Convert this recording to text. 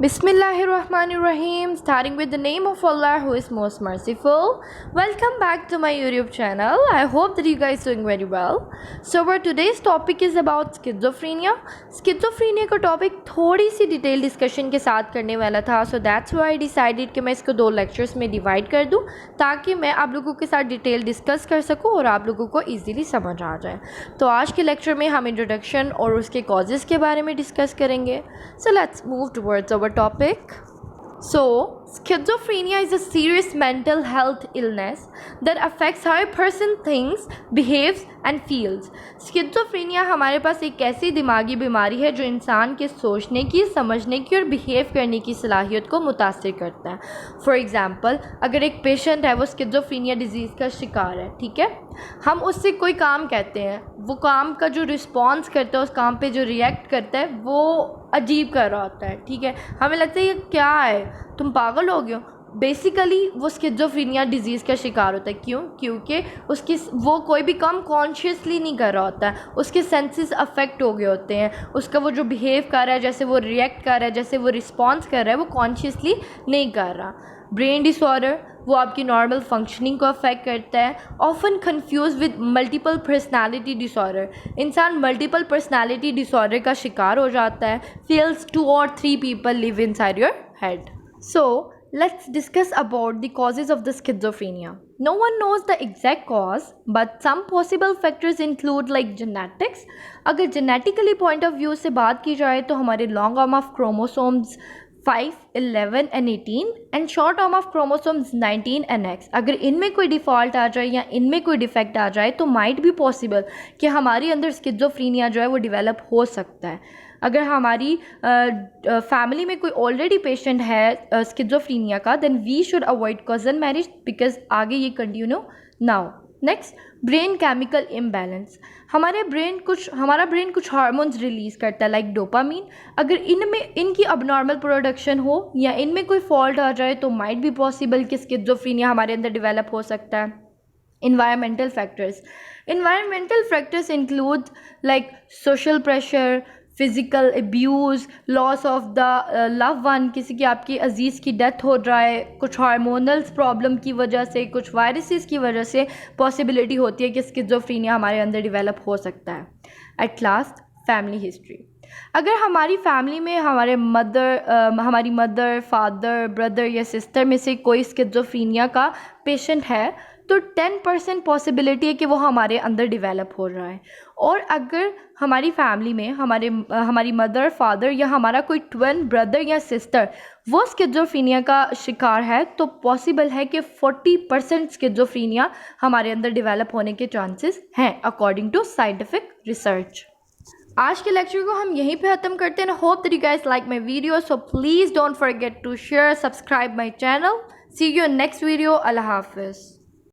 Bismillahirrahmanirrahim, starting with the name of Allah who is most merciful. Welcome back to my YouTube channel. I hope that you guys are doing very well. So our today's topic is about schizophrenia. Schizophrenia का topic थोड़ी सी detail discussion के साथ करने वाला था, so that's why I decided कि मैं इसको दो लेक्चर्स में डिवाइड कर दूं ताकि मैं आप लोगों के साथ डिटेल डिस्कस कर सकूं और आप लोगों को ईजीली समझ आ जाए। तो आज के लेक्चर में हम इंट्रोडक्शन और उसके कॉजेज़ के बारे में डिस्कस करेंगे। So let's move towards our topic. So, schizophrenia is a serious mental health illness that affects how a person thinks, behaves and feels. Schizophrenia हमारे पास एक ऐसी दिमागी बीमारी है जो इंसान के सोचने की, समझने की और बिहेव करने की सलाहियत को मुतासिर करता है। फॉर एग्ज़ाम्पल, अगर एक पेशेंट है वो स्किज़ोफ्रेनिया डिजीज़ का शिकार है, ठीक है, हम उससे कोई काम कहते हैं, वो काम का जो रिस्पॉन्स करता है, उस काम पे जो रिएक्ट करता है वो अजीब कर रहा होता है, ठीक है, हमें लगता है ये क्या है, तुम पागल हो गए हो। बेसिकली वो स्किज़ोफ्रेनिया डिजीज़ का शिकार होता है। क्यों? क्योंकि वो कोई भी काम कॉन्शियसली नहीं कर रहा होता है, उसके सेंसेस अफेक्ट हो गए होते हैं, उसका वो जो बिहेव कर रहा है, जैसे वो रिएक्ट कर रहा है, जैसे वो रिस्पॉन्स कर रहा है, वो कॉन्शियसली नहीं कर रहा। ब्रेन डिसऑर्डर वो आपकी नॉर्मल फंक्शनिंग को अफेक्ट करता है। Often confuse with multiple personality disorder, इंसान मल्टीपल पर्सनालिटी डिसऑर्डर का शिकार हो जाता है। Feels 2 or 3 people live inside your head. So let's discuss about the causes of the schizophrenia. No one knows the exact cause, but some possible factors include like genetics. अगर genetically point of view से बात की जाए तो हमारे long arm of chromosomes 5, 11 and 18 and short arm of chromosomes 19 and X, अगर इनमें कोई डिफ़ॉल्ट आ जाए या इनमें कोई डिफेक्ट आ जाए तो माइट भी पॉसिबल कि हमारी अंदर स्किज़ोफ्रेनिया जो है वो डेवलप हो सकता है। अगर हमारी फैमिली में कोई ऑलरेडी पेशेंट है स्किज़ोफ्रेनिया का, then we should avoid cousin marriage because आगे ये continue now. Next, brain chemical imbalance, हमारा ब्रेन कुछ हार्मोन्स रिलीज़ करता है लाइक डोपामीन। अगर इनकी अबनॉर्मल प्रोडक्शन हो या इनमें कोई फॉल्ट आ जाए तो माइट भी पॉसिबल कि स्किज़ोफ्रेनिया हमारे अंदर डेवलप हो सकता है। environmental factors include like social pressure, physical abuse, loss of the love one, किसी की आपकी अजीज़ की डेथ हो जाए, कुछ हार्मोनल्स प्रॉब्लम की वजह से, कुछ वायरसेस की वजह से पॉसिबिलिटी होती है कि स्किज़ोफ्रेनिया हमारे अंदर डेवलप हो सकता है। एट लास्ट, फैमिली हिस्ट्री, अगर हमारी फैमिली में हमारी मदर, फादर, ब्रदर या सिस्टर में से कोई स्किज़ोफ्रेनिया का पेशेंट है तो 10% पॉसिबिलिटी है कि वो हमारे अंदर डेवलप हो रहा है। और अगर हमारी फैमिली में हमारी मदर, फादर या हमारा कोई ट्विन ब्रदर या सिस्टर वो स्किज़ोफ्रेनिया का शिकार है तो पॉसिबल है कि 40% स्किज़ोफ्रेनिया हमारे अंदर डेवलप होने के चांसेस हैं अकॉर्डिंग टू साइंटिफिक रिसर्च। आज के लेक्चर को हम यहीं पे ख़त्म करते हैं। Hope that you guys like my video, so please don't forget to share, subscribe my channel. See you in next video. अल्लाह हाफिज़।